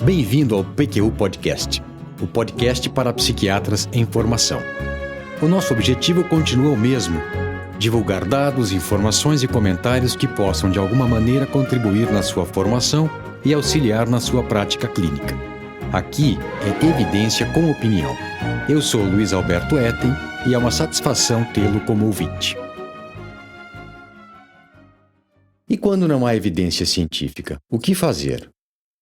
Bem-vindo ao PQU Podcast, o podcast para psiquiatras em formação. O nosso objetivo continua o mesmo: divulgar dados, informações e comentários que possam de alguma maneira contribuir na sua formação e auxiliar na sua prática clínica. Aqui é evidência com opinião. Eu sou Luiz Alberto Etten e é uma satisfação tê-lo como ouvinte. E quando não há evidência científica, o que fazer?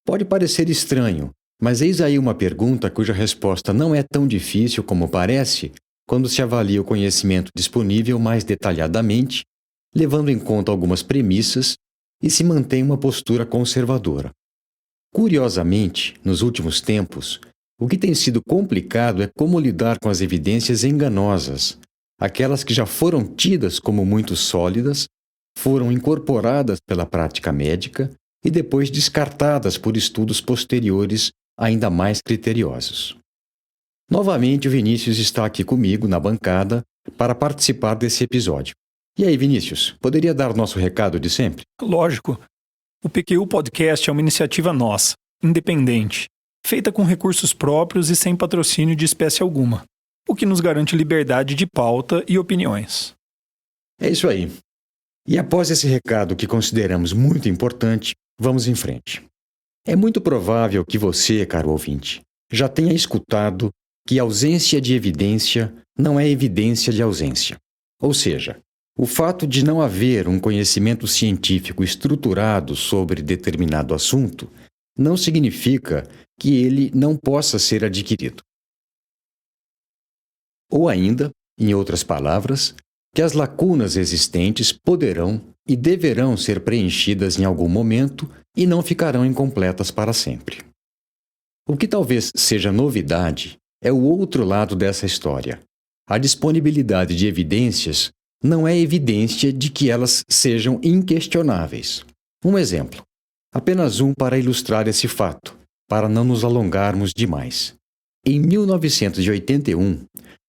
Pode parecer estranho, mas eis aí uma pergunta cuja resposta não é tão difícil como parece quando se avalia o conhecimento disponível mais detalhadamente, levando em conta algumas premissas e se mantém uma postura conservadora. Curiosamente, nos últimos tempos, o que tem sido complicado é como lidar com as evidências enganosas, aquelas que já foram tidas como muito sólidas, foram incorporadas pela prática médica e depois descartadas por estudos posteriores ainda mais criteriosos. Novamente, o Vinícius está aqui comigo na bancada para participar desse episódio. E aí, Vinícius, poderia dar nosso recado de sempre? Lógico. O PQU Podcast é uma iniciativa nossa, independente, feita com recursos próprios e sem patrocínio de espécie alguma, o que nos garante liberdade de pauta e opiniões. É isso aí. E após esse recado que consideramos muito importante, vamos em frente. É muito provável que você, caro ouvinte, já tenha escutado que ausência de evidência não é evidência de ausência. Ou seja, o fato de não haver um conhecimento científico estruturado sobre determinado assunto não significa que ele não possa ser adquirido. Ou ainda, em outras palavras, que as lacunas existentes poderão e deverão ser preenchidas em algum momento e não ficarão incompletas para sempre. O que talvez seja novidade é o outro lado dessa história. A disponibilidade de evidências não é evidência de que elas sejam inquestionáveis. Um exemplo, apenas um para ilustrar esse fato, para não nos alongarmos demais. Em 1981,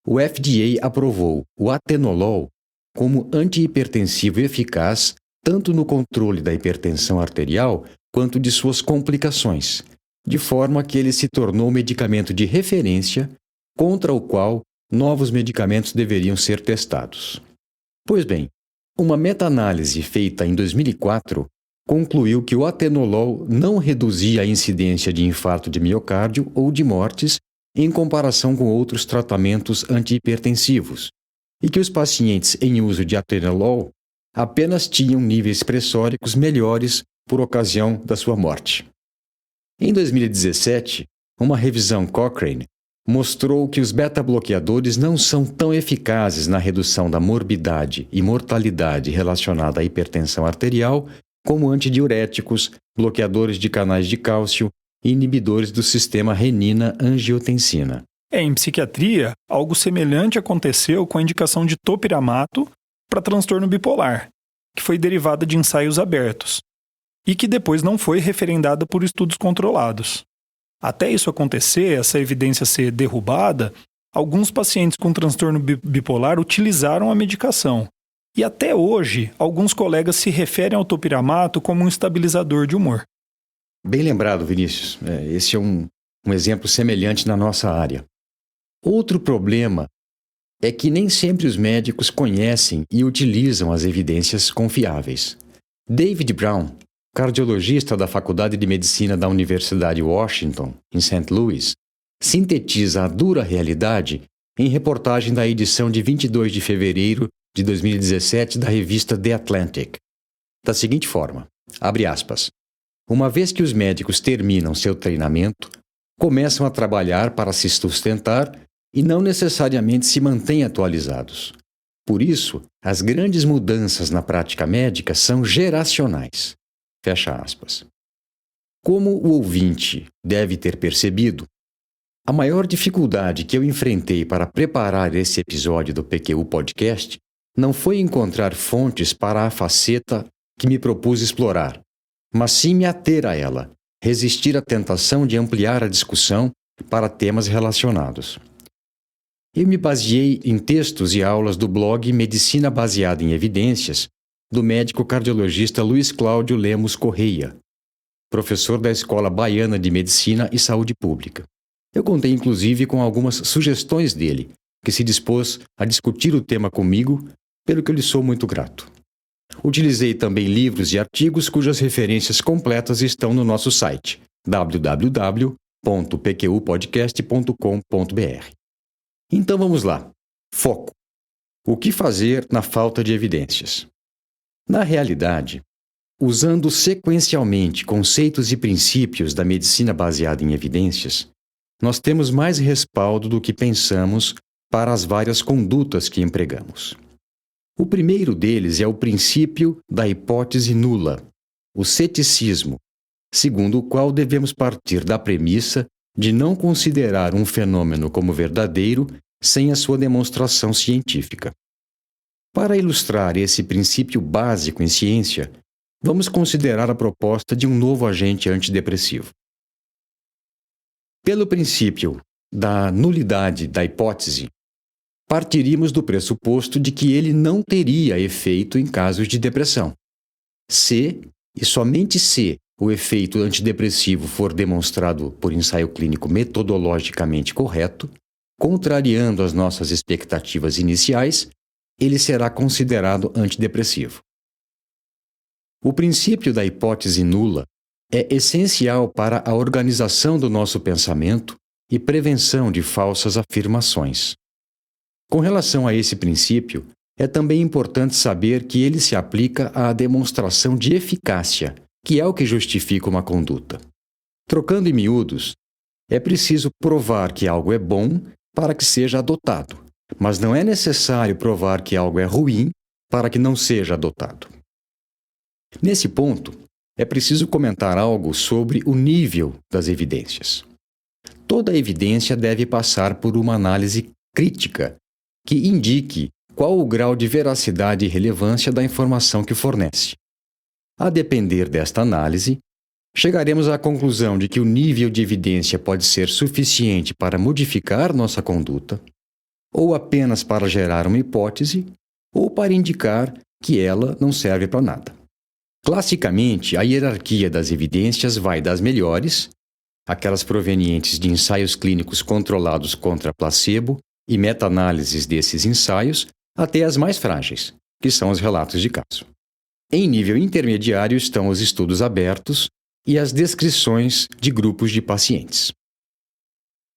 o FDA aprovou o atenolol como antihipertensivo eficaz tanto no controle da hipertensão arterial quanto de suas complicações, de forma que ele se tornou medicamento de referência contra o qual novos medicamentos deveriam ser testados. Pois bem, uma meta-análise feita em 2004 concluiu que o atenolol não reduzia a incidência de infarto de miocárdio ou de mortes em comparação com outros tratamentos antihipertensivos, e que os pacientes em uso de atenolol apenas tinham níveis pressóricos melhores por ocasião da sua morte. Em 2017, uma revisão Cochrane mostrou que os beta-bloqueadores não são tão eficazes na redução da morbidade e mortalidade relacionada à hipertensão arterial como antidiuréticos, bloqueadores de canais de cálcio e inibidores do sistema renina-angiotensina. Em psiquiatria, algo semelhante aconteceu com a indicação de topiramato para transtorno bipolar, que foi derivada de ensaios abertos, e que depois não foi referendada por estudos controlados. Até isso acontecer, essa evidência ser derrubada, alguns pacientes com transtorno bipolar utilizaram a medicação. E até hoje, alguns colegas se referem ao topiramato como um estabilizador de humor. Bem lembrado, Vinícius. Esse é um exemplo semelhante na nossa área. Outro problema é que nem sempre os médicos conhecem e utilizam as evidências confiáveis. David Brown, cardiologista da Faculdade de Medicina da Universidade Washington, em St. Louis, sintetiza a dura realidade em reportagem da edição de 22 de fevereiro de 2017 da revista The Atlantic. Da seguinte forma, abre aspas, uma vez que os médicos terminam seu treinamento, começam a trabalhar para se sustentar e não necessariamente se mantêm atualizados. Por isso, as grandes mudanças na prática médica são geracionais. Fecha aspas. Como o ouvinte deve ter percebido, a maior dificuldade que eu enfrentei para preparar esse episódio do PQU Podcast não foi encontrar fontes para a faceta que me propus explorar, mas sim me ater a ela, resistir à tentação de ampliar a discussão para temas relacionados. Eu me baseei em textos e aulas do blog Medicina Baseada em Evidências, do médico cardiologista Luiz Cláudio Lemos Correia, professor da Escola Baiana de Medicina e Saúde Pública. Eu contei inclusive com algumas sugestões dele, que se dispôs a discutir o tema comigo, pelo que eu lhe sou muito grato. Utilizei também livros e artigos cujas referências completas estão no nosso site www.pqpodcast.com.br. Então vamos lá. Foco. O que fazer na falta de evidências? Na realidade, usando sequencialmente conceitos e princípios da medicina baseada em evidências, nós temos mais respaldo do que pensamos para as várias condutas que empregamos. O primeiro deles é o princípio da hipótese nula, o ceticismo, segundo o qual devemos partir da premissa de não considerar um fenômeno como verdadeiro sem a sua demonstração científica. Para ilustrar esse princípio básico em ciência, vamos considerar a proposta de um novo agente antidepressivo. Pelo princípio da nulidade da hipótese, partiríamos do pressuposto de que ele não teria efeito em casos de depressão. Se, e somente se, o efeito antidepressivo for demonstrado por ensaio clínico metodologicamente correto, contrariando as nossas expectativas iniciais, ele será considerado antidepressivo. O princípio da hipótese nula é essencial para a organização do nosso pensamento e prevenção de falsas afirmações. Com relação a esse princípio, é também importante saber que ele se aplica à demonstração de eficácia, que é o que justifica uma conduta. Trocando em miúdos, é preciso provar que algo é bom para que seja adotado, mas não é necessário provar que algo é ruim para que não seja adotado. Nesse ponto, é preciso comentar algo sobre o nível das evidências. Toda evidência deve passar por uma análise crítica que indique qual o grau de veracidade e relevância da informação que fornece. A depender desta análise, chegaremos à conclusão de que o nível de evidência pode ser suficiente para modificar nossa conduta, ou apenas para gerar uma hipótese, ou para indicar que ela não serve para nada. Classicamente, a hierarquia das evidências vai das melhores, aquelas provenientes de ensaios clínicos controlados contra placebo e meta-análises desses ensaios, até as mais frágeis, que são os relatos de caso. Em nível intermediário estão os estudos abertos e as descrições de grupos de pacientes.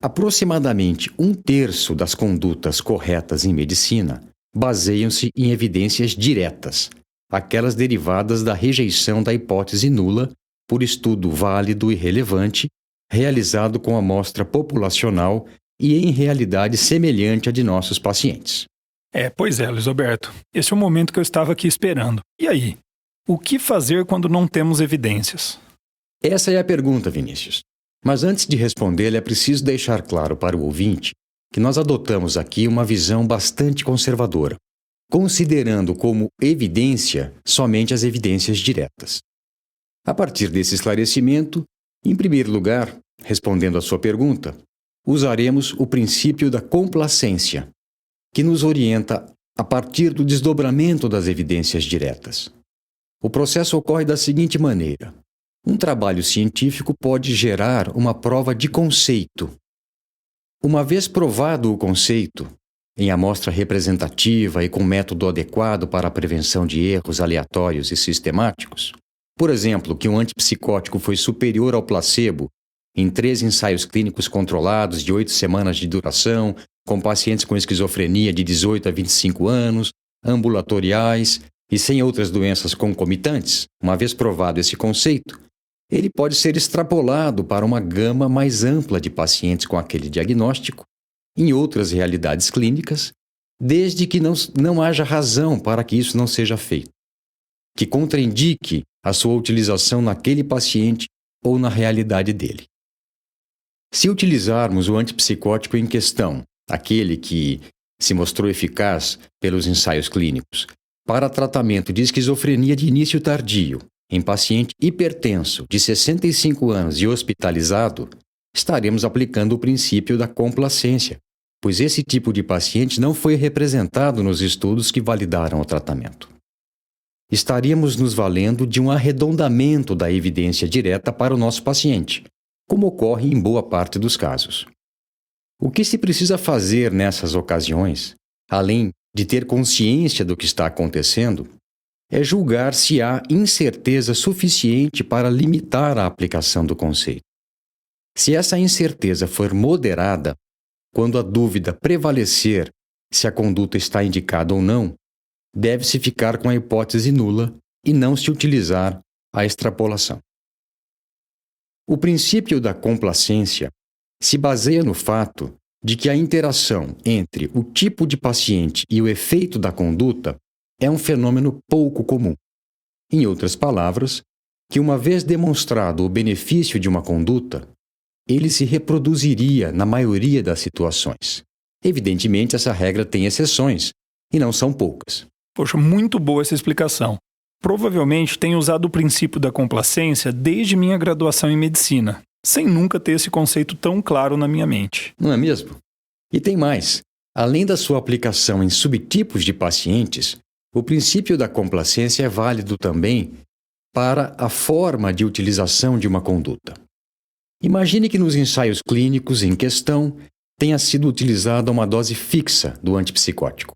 Aproximadamente 1/3 das condutas corretas em medicina baseiam-se em evidências diretas, aquelas derivadas da rejeição da hipótese nula por estudo válido e relevante, realizado com amostra populacional e em realidade semelhante à de nossos pacientes. Pois é, Luiz Roberto. Esse é o momento que eu estava aqui esperando. E aí? O que fazer quando não temos evidências? Essa é a pergunta, Vinícius. Mas antes de respondê-la, é preciso deixar claro para o ouvinte que nós adotamos aqui uma visão bastante conservadora, considerando como evidência somente as evidências diretas. A partir desse esclarecimento, em primeiro lugar, respondendo à sua pergunta, usaremos o princípio da complacência, que nos orienta a partir do desdobramento das evidências diretas. O processo ocorre da seguinte maneira: um trabalho científico pode gerar uma prova de conceito. Uma vez provado o conceito, em amostra representativa e com método adequado para a prevenção de erros aleatórios e sistemáticos, por exemplo, que um antipsicótico foi superior ao placebo em 3 ensaios clínicos controlados de 8 semanas de duração, com pacientes com esquizofrenia de 18 a 25 anos, ambulatoriais e sem outras doenças concomitantes, uma vez provado esse conceito, ele pode ser extrapolado para uma gama mais ampla de pacientes com aquele diagnóstico, em outras realidades clínicas, desde que não haja razão para que isso não seja feito, que contraindique a sua utilização naquele paciente ou na realidade dele. Se utilizarmos o antipsicótico em questão, aquele que se mostrou eficaz pelos ensaios clínicos, para tratamento de esquizofrenia de início tardio, em paciente hipertenso de 65 anos e hospitalizado, estaremos aplicando o princípio da complacência, pois esse tipo de paciente não foi representado nos estudos que validaram o tratamento. estaríamos nos valendo de um arredondamento da evidência direta para o nosso paciente, como ocorre em boa parte dos casos. O que se precisa fazer nessas ocasiões, além de ter consciência do que está acontecendo, é julgar se há incerteza suficiente para limitar a aplicação do conceito. Se essa incerteza for moderada, quando a dúvida prevalecer se a conduta está indicada ou não, deve-se ficar com a hipótese nula e não se utilizar a extrapolação. O princípio da complacência se baseia no fato de que a interação entre o tipo de paciente e o efeito da conduta é um fenômeno pouco comum. Em outras palavras, que uma vez demonstrado o benefício de uma conduta, ele se reproduziria na maioria das situações. Evidentemente, essa regra tem exceções, e não são poucas. Poxa, muito boa essa explicação. Provavelmente tenho usado o princípio da complacência desde minha graduação em medicina, sem nunca ter esse conceito tão claro na minha mente. Não é mesmo? E tem mais. Além da sua aplicação em subtipos de pacientes, o princípio da complacência é válido também para a forma de utilização de uma conduta. Imagine que nos ensaios clínicos em questão tenha sido utilizada uma dose fixa do antipsicótico.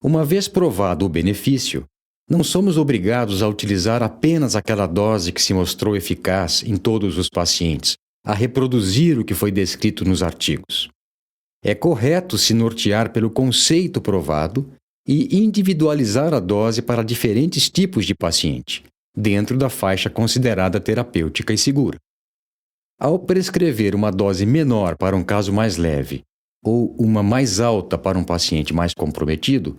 Uma vez provado o benefício, não somos obrigados a utilizar apenas aquela dose que se mostrou eficaz em todos os pacientes, a reproduzir o que foi descrito nos artigos. É correto se nortear pelo conceito provado e individualizar a dose para diferentes tipos de paciente, dentro da faixa considerada terapêutica e segura. Ao prescrever uma dose menor para um caso mais leve ou uma mais alta para um paciente mais comprometido,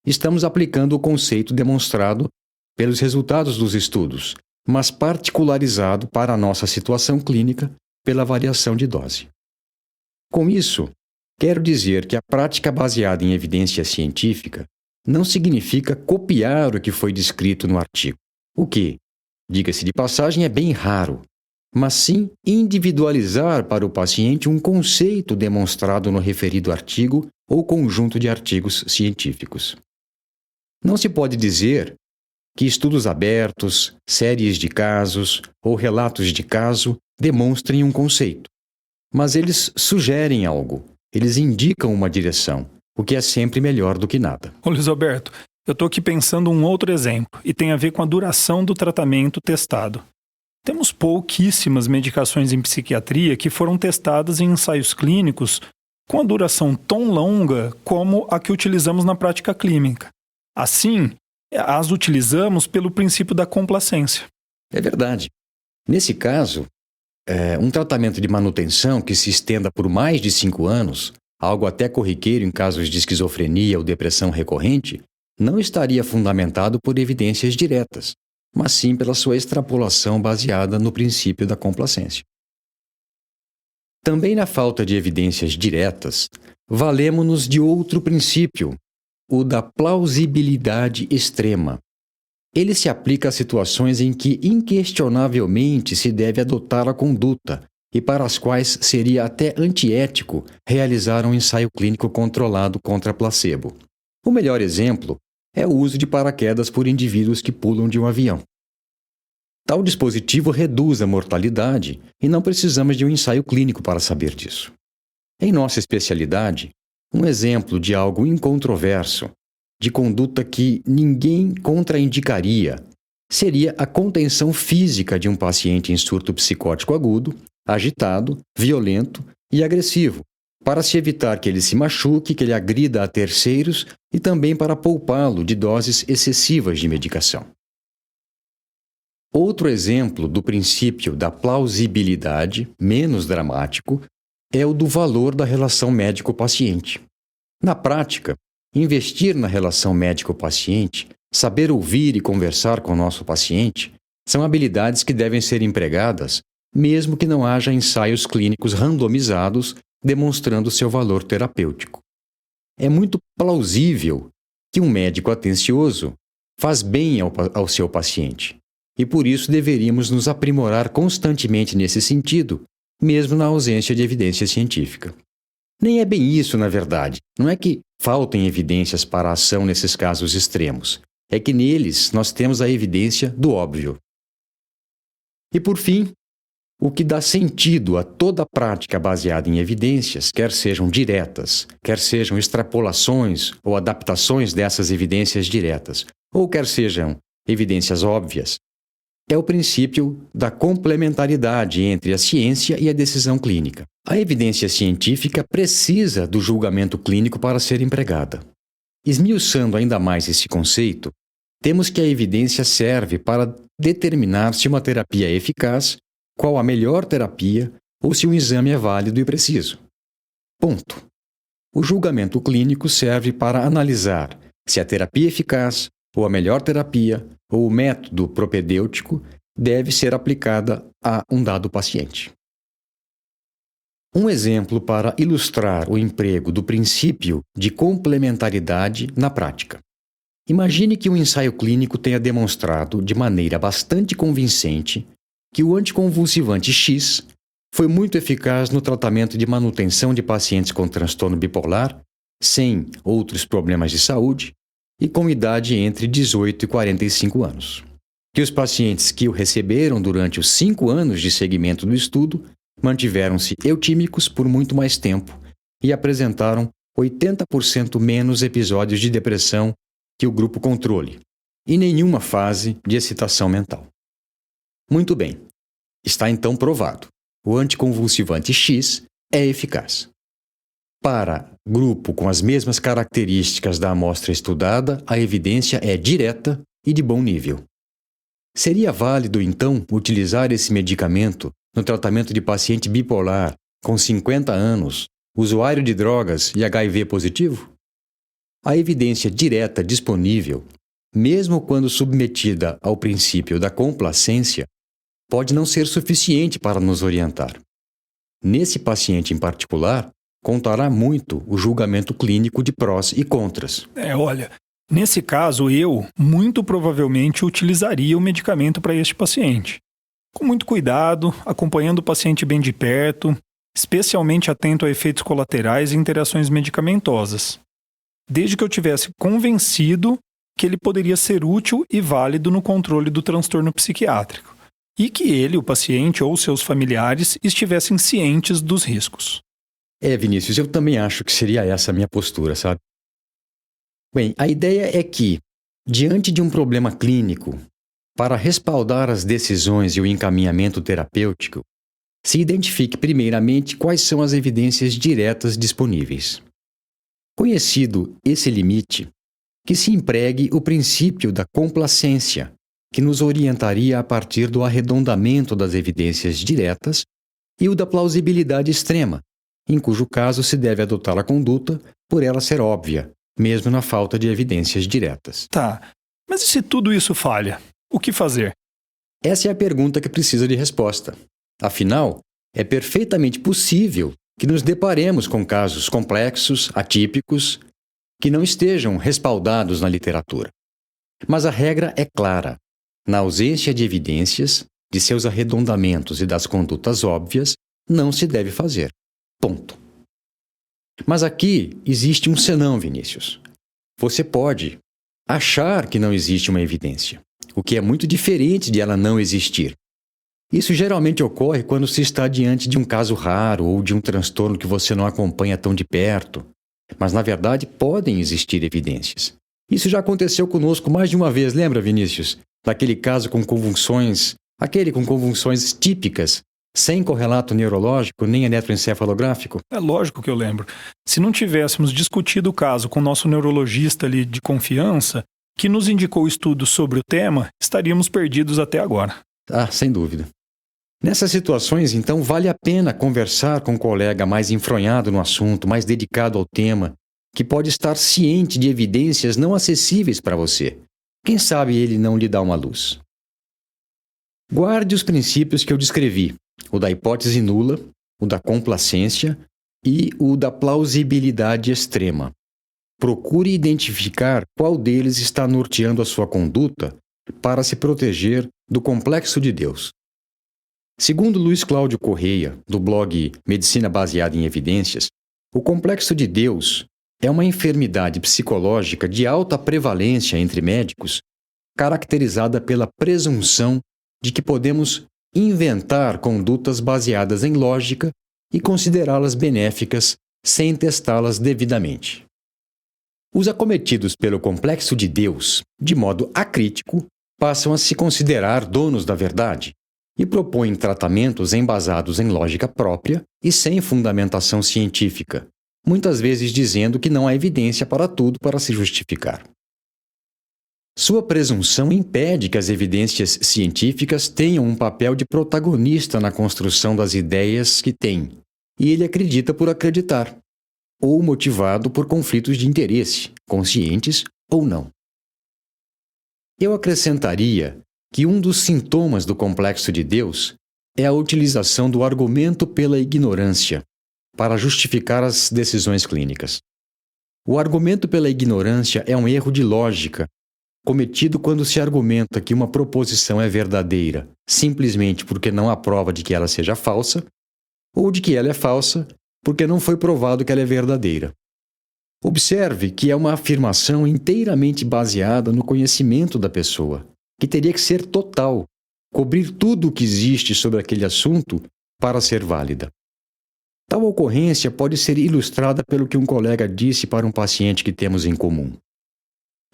estamos aplicando o conceito demonstrado pelos resultados dos estudos, mas particularizado para a nossa situação clínica pela variação de dose. Com isso, quero dizer que a prática baseada em evidência científica não significa copiar o que foi descrito no artigo, o que, diga-se de passagem, é bem raro, mas sim individualizar para o paciente um conceito demonstrado no referido artigo ou conjunto de artigos científicos. Não se pode dizer que estudos abertos, séries de casos ou relatos de caso demonstrem um conceito, mas eles sugerem algo, eles indicam uma direção, o que é sempre melhor do que nada. Ô Luiz Alberto, eu estou aqui pensando um outro exemplo e tem a ver com a duração do tratamento testado. Temos pouquíssimas medicações em psiquiatria que foram testadas em ensaios clínicos com a duração tão longa como a que utilizamos na prática clínica. Assim, as utilizamos pelo princípio da complacência. É verdade. Nesse caso, um tratamento de manutenção que se estenda por mais de 5 anos, algo até corriqueiro em casos de esquizofrenia ou depressão recorrente, não estaria fundamentado por evidências diretas, mas sim pela sua extrapolação baseada no princípio da complacência. Também na falta de evidências diretas, valemo-nos de outro princípio, o da plausibilidade extrema. Ele se aplica a situações em que inquestionavelmente se deve adotar a conduta e para as quais seria até antiético realizar um ensaio clínico controlado contra placebo. O melhor exemplo é o uso de paraquedas por indivíduos que pulam de um avião. Tal dispositivo reduz a mortalidade e não precisamos de um ensaio clínico para saber disso. Em nossa especialidade, um exemplo de algo incontroverso, de conduta que ninguém contraindicaria, seria a contenção física de um paciente em surto psicótico agudo, agitado, violento e agressivo, para se evitar que ele se machuque, que ele agrida a terceiros e também para poupá-lo de doses excessivas de medicação. Outro exemplo do princípio da plausibilidade, menos dramático, é o do valor da relação médico-paciente. Na prática, investir na relação médico-paciente, saber ouvir e conversar com o nosso paciente, são habilidades que devem ser empregadas, mesmo que não haja ensaios clínicos randomizados demonstrando seu valor terapêutico. É muito plausível que um médico atencioso faz bem ao seu paciente, e por isso deveríamos nos aprimorar constantemente nesse sentido, mesmo na ausência de evidência científica. Nem é bem isso, na verdade. Não é que faltem evidências para a ação nesses casos extremos. é que neles nós temos a evidência do óbvio. E por fim, o que dá sentido a toda prática baseada em evidências, quer sejam diretas, quer sejam extrapolações ou adaptações dessas evidências diretas, ou quer sejam evidências óbvias, é o princípio da complementaridade entre a ciência e a decisão clínica. A evidência científica precisa do julgamento clínico para ser empregada. Esmiuçando ainda mais esse conceito, temos que a evidência serve para determinar se uma terapia é eficaz, qual a melhor terapia ou se um exame é válido e preciso. Ponto. O julgamento clínico serve para analisar se a terapia é eficaz ou a melhor terapia ou o método propedêutico deve ser aplicada a um dado paciente. Um exemplo para ilustrar o emprego do princípio de complementaridade na prática. Imagine que um ensaio clínico tenha demonstrado de maneira bastante convincente que o anticonvulsivante X foi muito eficaz no tratamento de manutenção de pacientes com transtorno bipolar, sem outros problemas de saúde e com idade entre 18 e 45 anos. Que os pacientes que o receberam durante os 5 anos de seguimento do estudo mantiveram-se eutímicos por muito mais tempo e apresentaram 80% menos episódios de depressão que o grupo controle, e nenhuma fase de excitação mental. Muito bem, está então provado. O anticonvulsivante X é eficaz. Para grupo com as mesmas características da amostra estudada, a evidência é direta e de bom nível. Seria válido, então, utilizar esse medicamento no tratamento de paciente bipolar com 50 anos, usuário de drogas e HIV positivo? A evidência direta disponível, mesmo quando submetida ao princípio da complacência, pode não ser suficiente para nos orientar. Nesse paciente em particular, contará muito o julgamento clínico de prós e contras. Olha, nesse caso eu, muito provavelmente, utilizaria o medicamento para este paciente. Com muito cuidado, acompanhando o paciente bem de perto, especialmente atento a efeitos colaterais e interações medicamentosas. Desde que eu tivesse convencido que ele poderia ser útil e válido no controle do transtorno psiquiátrico, e que ele, o paciente ou seus familiares, estivessem cientes dos riscos. Vinícius, eu também acho que seria essa a minha postura, sabe? Bem, a ideia é que, diante de um problema clínico, para respaldar as decisões e o encaminhamento terapêutico, se identifique primeiramente quais são as evidências diretas disponíveis. Conhecido esse limite, que se empregue o princípio da complacência, que nos orientaria a partir do arredondamento das evidências diretas, e o da plausibilidade extrema, em cujo caso se deve adotar a conduta por ela ser óbvia, mesmo na falta de evidências diretas. Tá, mas e se tudo isso falha? O que fazer? Essa é a pergunta que precisa de resposta. Afinal, é perfeitamente possível que nos deparemos com casos complexos, atípicos, que não estejam respaldados na literatura. Mas a regra é clara. Na ausência de evidências, de seus arredondamentos e das condutas óbvias, não se deve fazer. Ponto. Mas aqui existe um senão, Vinícius. Você pode achar que não existe uma evidência, o que é muito diferente de ela não existir. Isso geralmente ocorre quando se está diante de um caso raro ou de um transtorno que você não acompanha tão de perto. Mas, na verdade, podem existir evidências. Isso já aconteceu conosco mais de uma vez, lembra, Vinícius? Daquele caso com convulsões, aquele com convulsões típicas, sem correlato neurológico nem eletroencefalográfico? É lógico que eu lembro. Se não tivéssemos discutido o caso com o nosso neurologista ali de confiança, que nos indicou estudos sobre o tema, estaríamos perdidos até agora. Sem dúvida. Nessas situações, então, vale a pena conversar com um colega mais enfronhado no assunto, mais dedicado ao tema, que pode estar ciente de evidências não acessíveis para você. Quem sabe ele não lhe dá uma luz. Guarde os princípios que eu descrevi, o da hipótese nula, o da complacência e o da plausibilidade extrema. Procure identificar qual deles está norteando a sua conduta para se proteger do complexo de Deus. Segundo Luiz Cláudio Correia, do blog Medicina Baseada em Evidências, o complexo de Deus é uma enfermidade psicológica de alta prevalência entre médicos, caracterizada pela presunção de que podemos inventar condutas baseadas em lógica e considerá-las benéficas sem testá-las devidamente. Os acometidos pelo complexo de Deus, de modo acrítico, passam a se considerar donos da verdade e propõem tratamentos embasados em lógica própria e sem fundamentação científica, muitas vezes dizendo que não há evidência para tudo para se justificar. Sua presunção impede que as evidências científicas tenham um papel de protagonista na construção das ideias que têm, e ele acredita por acreditar, ou motivado por conflitos de interesse, conscientes ou não. Eu acrescentaria que um dos sintomas do complexo de Deus é a utilização do argumento pela ignorância para justificar as decisões clínicas. O argumento pela ignorância é um erro de lógica cometido quando se argumenta que uma proposição é verdadeira simplesmente porque não há prova de que ela seja falsa, ou de que ela é falsa porque não foi provado que ela é verdadeira. Observe que é uma afirmação inteiramente baseada no conhecimento da pessoa, que teria que ser total, cobrir tudo o que existe sobre aquele assunto para ser válida. Tal ocorrência pode ser ilustrada pelo que um colega disse para um paciente que temos em comum: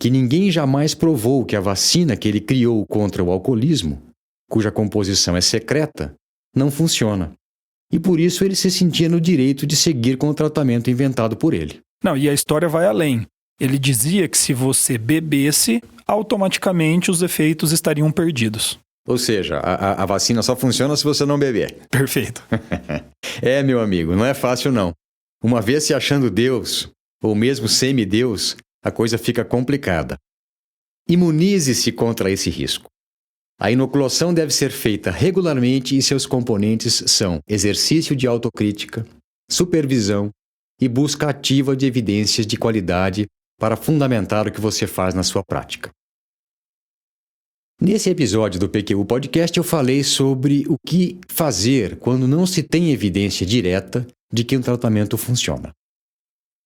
que ninguém jamais provou que a vacina que ele criou contra o alcoolismo, cuja composição é secreta, não funciona. E por isso ele se sentia no direito de seguir com o tratamento inventado por ele. Não, e a história vai além. Ele dizia que se você bebesse, automaticamente os efeitos estariam perdidos. Ou seja, a vacina só funciona se você não beber. Perfeito. Meu amigo, não é fácil não. Uma vez se achando Deus, ou mesmo semideus, a coisa fica complicada. Imunize-se contra esse risco. A inoculação deve ser feita regularmente e seus componentes são exercício de autocrítica, supervisão e busca ativa de evidências de qualidade para fundamentar o que você faz na sua prática. Nesse episódio do PQU Podcast eu falei sobre o que fazer quando não se tem evidência direta de que um tratamento funciona.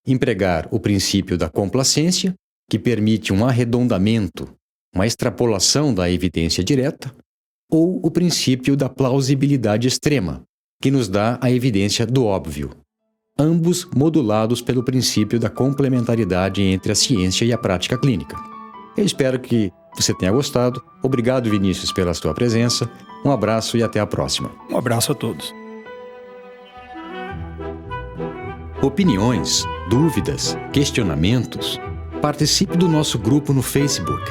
Empregar o princípio da complacência, que permite um arredondamento, uma extrapolação da evidência direta, ou o princípio da plausibilidade extrema, que nos dá a evidência do óbvio, ambos modulados pelo princípio da complementaridade entre a ciência e a prática clínica. Eu espero que você tenha gostado. Obrigado, Vinícius, pela sua presença. Um abraço e até a próxima. Um abraço a todos. Opiniões, dúvidas, questionamentos? Participe do nosso grupo no Facebook.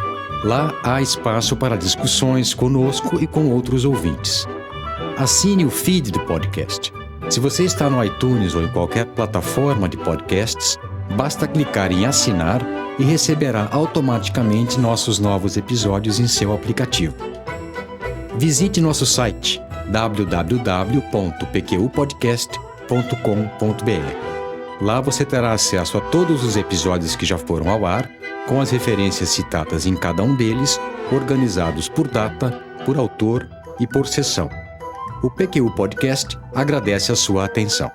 Lá há espaço para discussões conosco e com outros ouvintes. Assine o feed do podcast. Se você está no iTunes ou em qualquer plataforma de podcasts, basta clicar em assinar e receberá automaticamente nossos novos episódios em seu aplicativo. Visite nosso site www.pqpodcast.com.br. Lá você terá acesso a todos os episódios que já foram ao ar, com as referências citadas em cada um deles, organizados por data, por autor e por sessão. O PQU Podcast agradece a sua atenção.